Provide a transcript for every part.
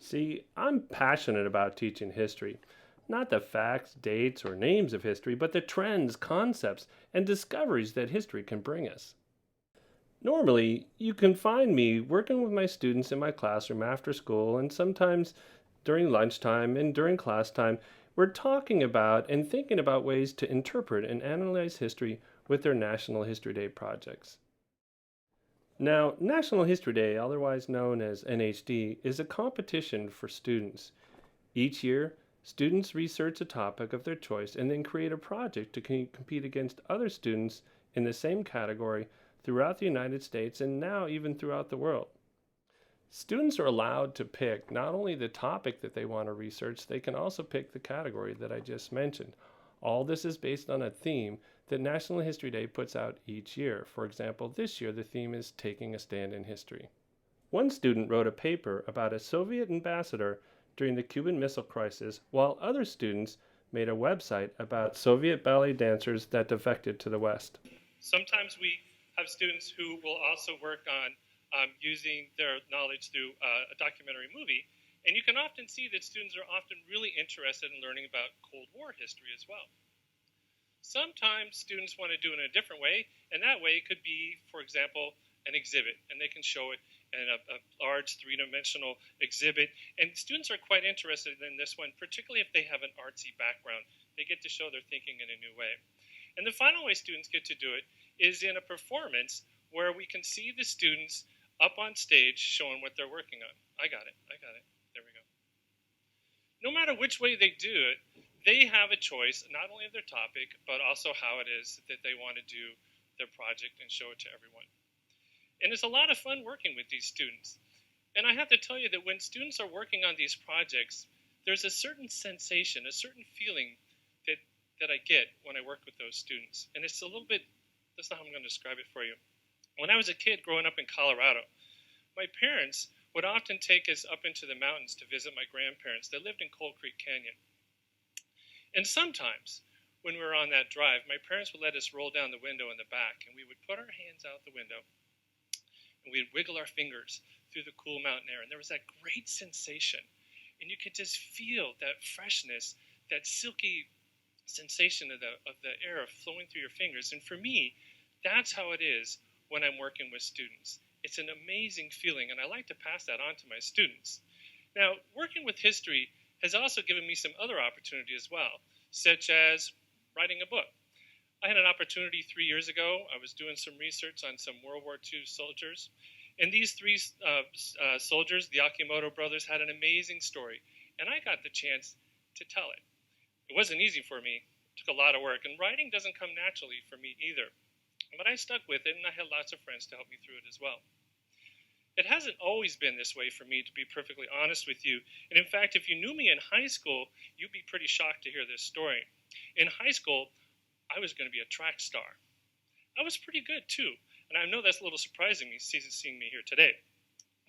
See, I'm passionate about teaching history. Not the facts, dates, or names of history, but the trends, concepts, and discoveries that history can bring us. Normally, you can find me working with my students in my classroom after school and sometimes during lunchtime and during class time. We're talking about and thinking about ways to interpret and analyze history with their National History Day projects. Now, National History Day, otherwise known as NHD, is a competition for students. Each year, students research a topic of their choice and then create a project to compete against other students in the same category throughout the United States and now even throughout the world. Students are allowed to pick not only the topic that they want to research, they can also pick the category that I just mentioned. All this is based on a theme that National History Day puts out each year. For example, this year the theme is Taking a Stand in History. One student wrote a paper about a Soviet ambassador during the Cuban Missile Crisis, while other students made a website about Soviet ballet dancers that defected to the West. Sometimes we have students who will also work on using their knowledge through a documentary movie, and you can often see that students are often really interested in learning about Cold War history as well. Sometimes students want to do it in a different way, and that way could be, for example, an exhibit, and they can show it in a large three-dimensional exhibit. And students are quite interested in this one, particularly if they have an artsy background. They get to show their thinking in a new way. And the final way students get to do it is in a performance where we can see the students up on stage showing what they're working on. I got it. There we go. No matter which way they do it, they have a choice not only of their topic, but also how it is that they want to do their project and show it to everyone. And it's a lot of fun working with these students. And I have to tell you that when students are working on these projects, there's a certain sensation, a certain feeling that I get when I work with those students. And it's a little bit, that's not how I'm going to describe it for you. When I was a kid growing up in Colorado, my parents would often take us up into the mountains to visit my grandparents. They lived in Cold Creek Canyon. And sometimes, when we were on that drive, my parents would let us roll down the window in the back, and we would put our hands out the window, and we'd wiggle our fingers through the cool mountain air. And there was that great sensation, and you could just feel that freshness, that silky sensation of the air flowing through your fingers. And for me, that's how it is when I'm working with students. It's an amazing feeling, and I like to pass that on to my students. Now, working with history has also given me some other opportunity as well, such as writing a book. I had an opportunity 3 years ago. I was doing some research on some World War II soldiers, and these three soldiers, the Akimoto brothers, had an amazing story, and I got the chance to tell it. It wasn't easy for me. It took a lot of work, and writing doesn't come naturally for me either. But I stuck with it, and I had lots of friends to help me through it as well. It hasn't always been this way for me, to be perfectly honest with you. And in fact, if you knew me in high school, you'd be pretty shocked to hear this story. In high school, I was going to be a track star. I was pretty good, too. And I know that's a little surprising, seeing me here today.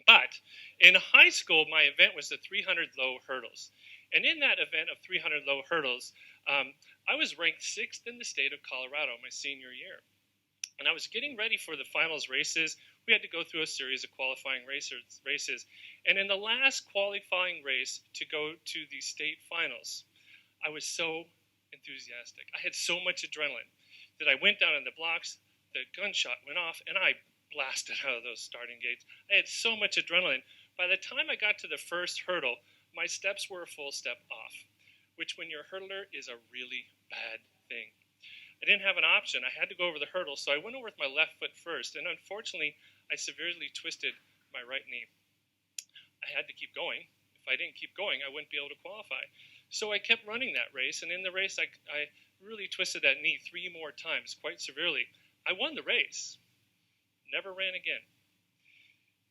But in high school, my event was the 300 low hurdles. And in that event of 300 low hurdles, I was ranked 6th in the state of Colorado my senior year. And I was getting ready for the finals races. We had to go through a series of qualifying races. And in the last qualifying race to go to the state finals, I was so enthusiastic. I had so much adrenaline that I went down in the blocks, the gunshot went off, and I blasted out of those starting gates. I had so much adrenaline. By the time I got to the first hurdle, my steps were a full step off, which when you're a hurdler is a really bad thing. I didn't have an option. I had to go over the hurdle, so I went over with my left foot first, and unfortunately, I severely twisted my right knee. I had to keep going. If I didn't keep going, I wouldn't be able to qualify. So I kept running that race, and in the race, I really twisted that knee 3 more times, quite severely. I won the race. Never ran again.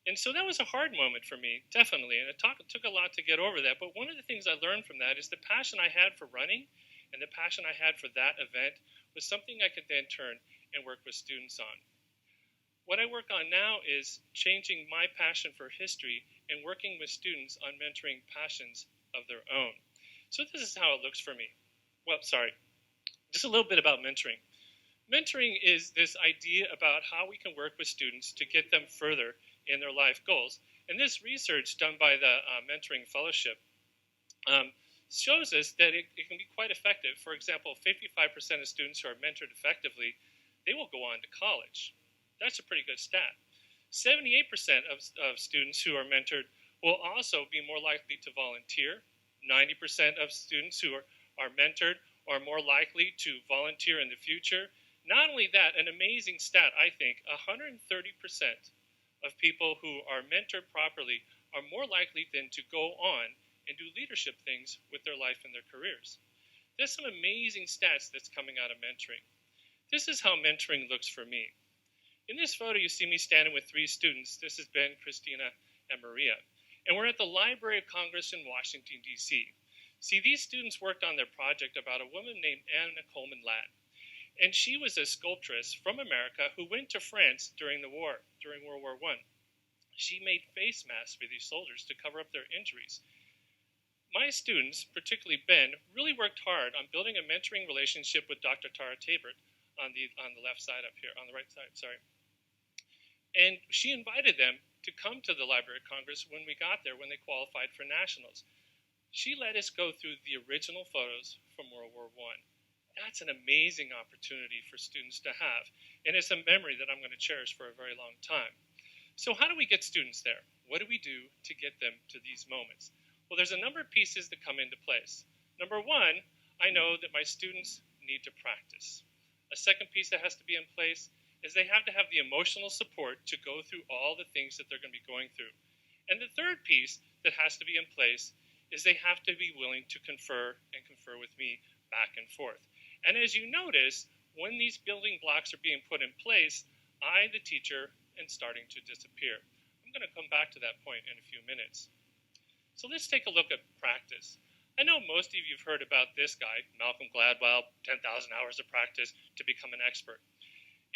And so that was a hard moment for me, definitely, and it took a lot to get over that. But one of the things I learned from that is the passion I had for running and the passion I had for that event was something I could then turn and work with students on. What I work on now is changing my passion for history and working with students on mentoring passions of their own. So this is how it looks for me. Well, sorry, just a little bit about mentoring. Mentoring is this idea about how we can work with students to get them further in their life goals. And this research done by the Mentoring Fellowship shows us that it can be quite effective. For example, 55% of students who are mentored effectively, they will go on to college. That's a pretty good stat. 78% of students who are mentored will also be more likely to volunteer. 90% of students who are mentored are more likely to volunteer in the future. Not only that, an amazing stat, I think, 130% of people who are mentored properly are more likely than to go on and do leadership things with their life and their careers. There's some amazing stats that's coming out of mentoring. This is how mentoring looks for me. In this photo, you see me standing with 3 students. This is Ben, Christina, and Maria. And we're at the Library of Congress in Washington, D.C. See, these students worked on their project about a woman named Anna Coleman Ladd. And she was a sculptress from America who went to France during the war, during World War I. She made face masks for these soldiers to cover up their injuries. My students, particularly Ben, really worked hard on building a mentoring relationship with Dr. Tara Tabert on the left side up here, on the right side, sorry. And she invited them to come to the Library of Congress when we got there, when they qualified for nationals. She let us go through the original photos from World War I. That's an amazing opportunity for students to have, and it's a memory that I'm going to cherish for a very long time. So how do we get students there? What do we do to get them to these moments? Well, there's a number of pieces that come into place. Number one, I know that my students need to practice. A second piece that has to be in place is they have to have the emotional support to go through all the things that they're going to be going through. And the third piece that has to be in place is they have to be willing to confer with me back and forth. And as you notice, when these building blocks are being put in place, I, the teacher, am starting to disappear. I'm going to come back to that point in a few minutes. So let's take a look at practice. I know most of you have heard about this guy, Malcolm Gladwell, 10,000 hours of practice to become an expert.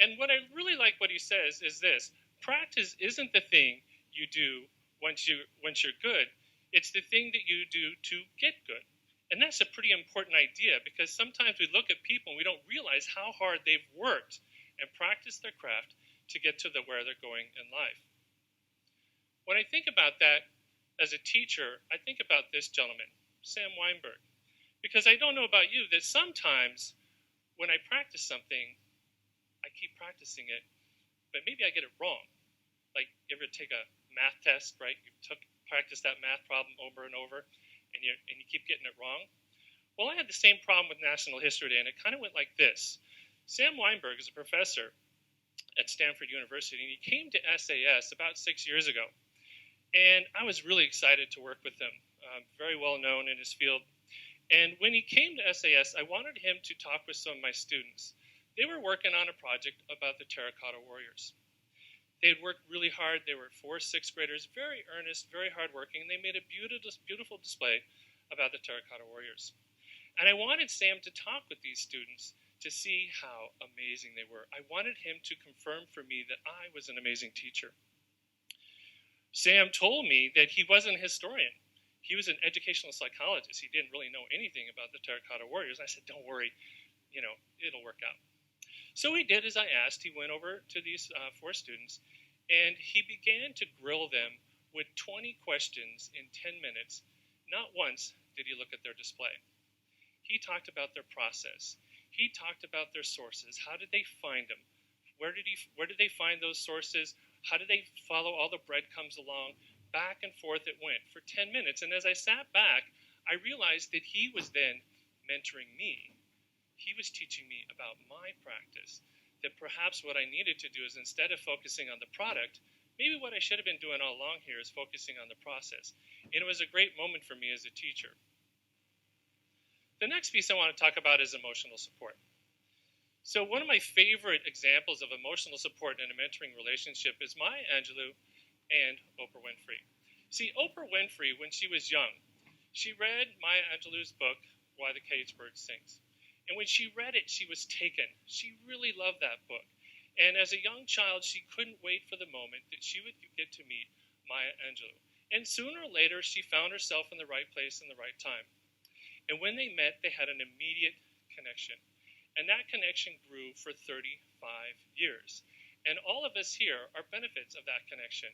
And what I really like what he says is this: practice isn't the thing you do once you're good, it's the thing that you do to get good. And that's a pretty important idea, because sometimes we look at people and we don't realize how hard they've worked and practiced their craft to get to where they're going in life. When I think about that as a teacher, I think about this gentleman, Sam Weinberg, because I don't know about you, that sometimes when I practice something, I keep practicing it, but maybe I get it wrong. Like, you ever take a math test, right? You practice that math problem over and over, and you keep getting it wrong. Well, I had the same problem with National History Day, and it kind of went like this. Sam Weinberg is a professor at Stanford University, and he came to SAS about 6 years ago. And I was really excited to work with him, very well known in his field. And when he came to SAS, I wanted him to talk with some of my students. They were working on a project about the Terracotta Warriors. They had worked really hard. They were 4th, 6th graders, very earnest, very hardworking, and they made a beautiful display about the Terracotta Warriors. And I wanted Sam to talk with these students to see how amazing they were. I wanted him to confirm for me that I was an amazing teacher. Sam told me that he wasn't a historian. He was an educational psychologist. He didn't really know anything about the Terracotta Warriors. And I said, don't worry, it'll work out. So he did as I asked. He went over to these 4 students, and he began to grill them with 20 questions in 10 minutes. Not once did he look at their display. He talked about their process. He talked about their sources. How did they find them? Where did they find those sources? How did they follow all the breadcrumbs along? Back and forth it went for 10 minutes. And as I sat back, I realized that he was then mentoring me. He was teaching me about my practice, that perhaps what I needed to do is, instead of focusing on the product, maybe what I should have been doing all along here is focusing on the process. And it was a great moment for me as a teacher. The next piece I want to talk about is emotional support. So one of my favorite examples of emotional support in a mentoring relationship is Maya Angelou and Oprah Winfrey. See, Oprah Winfrey, when she was young, she read Maya Angelou's book, Why the Caged Bird Sings. And when she read it, she was taken. She really loved that book. And as a young child, she couldn't wait for the moment that she would get to meet Maya Angelou. And sooner or later, she found herself in the right place in the right time. And when they met, they had an immediate connection. And that connection grew for 35 years. And all of us here are benefits of that connection.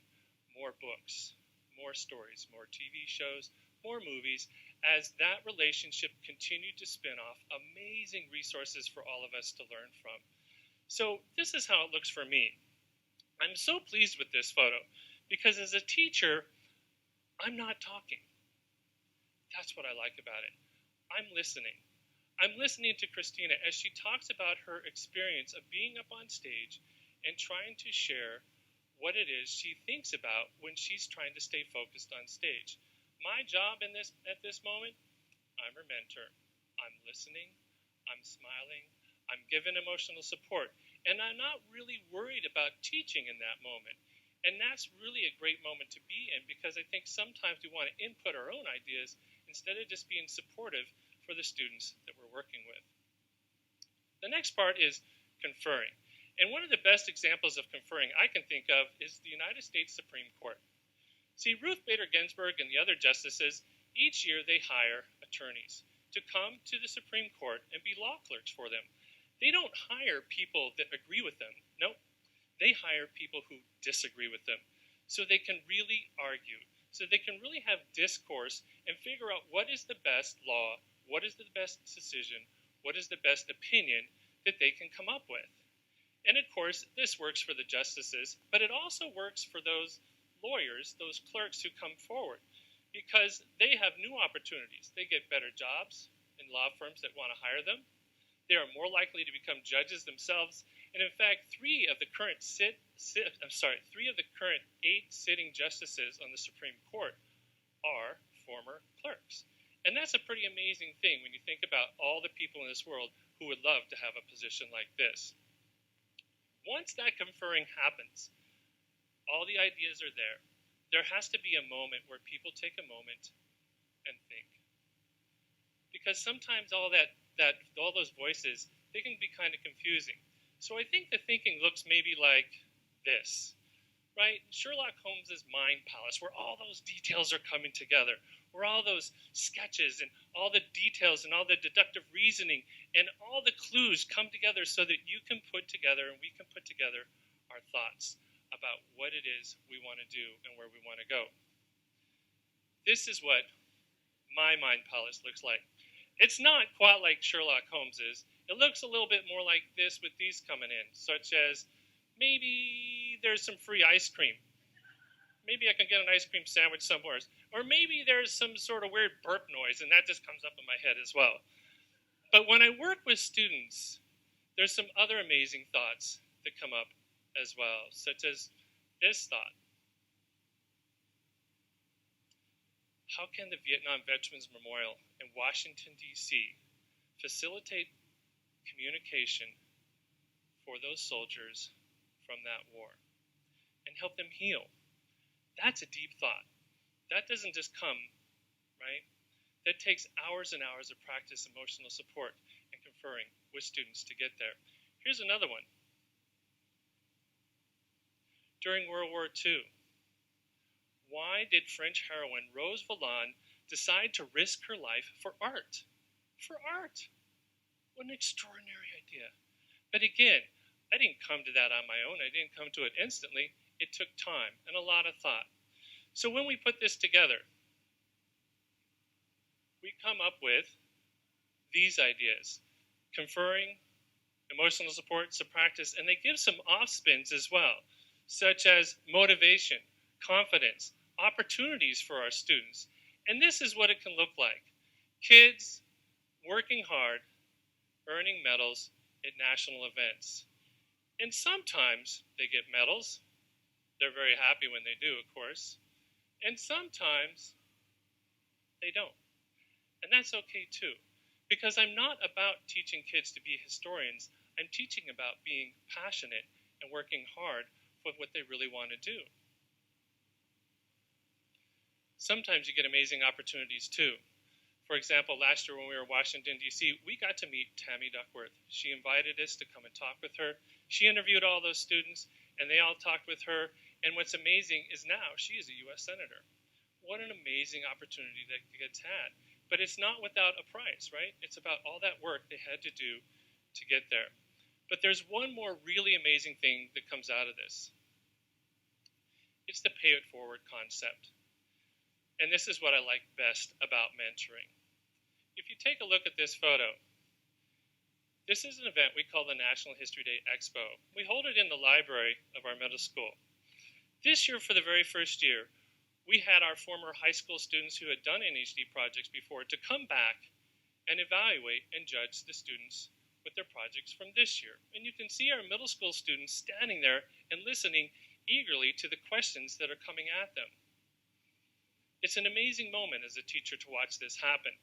More books, more stories, more TV shows, more movies, as that relationship continued to spin off amazing resources for all of us to learn from. So this is how it looks for me. I'm so pleased with this photo because as a teacher, I'm not talking. That's what I like about it. I'm listening. I'm listening to Christina as she talks about her experience of being up on stage and trying to share what it is she thinks about when she's trying to stay focused on stage. My job at this moment, I'm her mentor. I'm listening, I'm smiling, I'm giving emotional support, and I'm not really worried about teaching in that moment. And that's really a great moment to be in because I think sometimes we want to input our own ideas instead of just being supportive for the students that we're working with. The next part is conferring. And one of the best examples of conferring I can think of is the United States Supreme Court. See, Ruth Bader Ginsburg and the other justices, each year they hire attorneys to come to the Supreme Court and be law clerks for them. They don't hire people that agree with them. Nope. They hire people who disagree with them so they can really argue, so they can really have discourse and figure out what is the best law, what is the best decision, what is the best opinion that they can come up with. And of course, this works for the justices, but it also works for those lawyers, those clerks who come forward, because they have new opportunities. They get better jobs in law firms that want to hire them. They are more likely to become judges themselves. And in fact, three of the current 8 sitting justices on the Supreme Court are former clerks. And that's a pretty amazing thing when you think about all the people in this world who would love to have a position like this. Once that conferring happens, all the ideas are there. There has to be a moment where people take a moment and think. Because sometimes all those voices, they can be kind of confusing. So I think the thinking looks maybe like this, right? Sherlock Holmes's mind palace, where all those details are coming together, where all those sketches and all the details and all the deductive reasoning and all the clues come together so that you can put together and we can put together our thoughts about what it is we want to do and where we want to go. This is what my mind palace looks like. It's not quite like Sherlock Holmes's. It looks a little bit more like this with these coming in, such as maybe there's some free ice cream. Maybe I can get an ice cream sandwich somewhere. Or maybe there's some sort of weird burp noise, and that just comes up in my head as well. But when I work with students, there's some other amazing thoughts that come up as well, such as this thought. How can the Vietnam Veterans Memorial in Washington, D.C. facilitate communication for those soldiers from that war and help them heal? That's a deep thought. That doesn't just come, right? That takes hours and hours of practice, emotional support, and conferring with students to get there. Here's another one. During World War II, why did French heroine Rose Valland decide to risk her life for art? For art. What an extraordinary idea. But again, I didn't come to that on my own. I didn't come to it instantly. It took time and a lot of thought. So when we put this together, we come up with these ideas: conferring, emotional support, some practice, and they give some off spins as well, such as motivation, confidence, opportunities for our students. And this is what it can look like. Kids working hard, earning medals at national events. And sometimes they get medals. They're very happy when they do, of course. And sometimes they don't. And that's okay too, because I'm not about teaching kids to be historians. I'm teaching about being passionate and working hard for what they really want to do. Sometimes you get amazing opportunities too. For example, last year when we were in Washington, D.C., we got to meet Tammy Duckworth. She invited us to come and talk with her. She interviewed all those students, and they all talked with her. And what's amazing is now she is a U.S. Senator. What an amazing opportunity that gets had. But it's not without a price, right? It's about all that work they had to do to get there. But there's one more really amazing thing that comes out of this. It's the pay it forward concept. And this is what I like best about mentoring. If you take a look at this photo, this is an event we call the National History Day Expo. We hold it in the library of our middle school. This year, for the very first year, we had our former high school students who had done NHD projects before to come back and evaluate and judge the students with their projects from this year. And you can see our middle school students standing there and listening eagerly to the questions that are coming at them. It's an amazing moment as a teacher to watch this happen,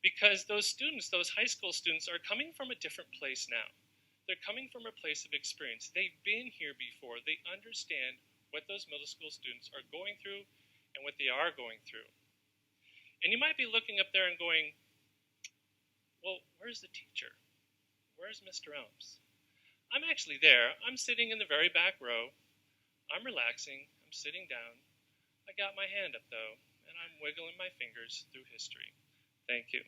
because those students, those high school students, are coming from a different place now. They're coming from a place of experience. They've been here before. They understand what those middle school students are going through and what they are going through. And you might be looking up there and going, well, where's the teacher? Where's Mr. Elms? I'm actually there. I'm sitting in the very back row. I'm relaxing. I'm sitting down. I got my hand up, though, and I'm wiggling my fingers through history. Thank you.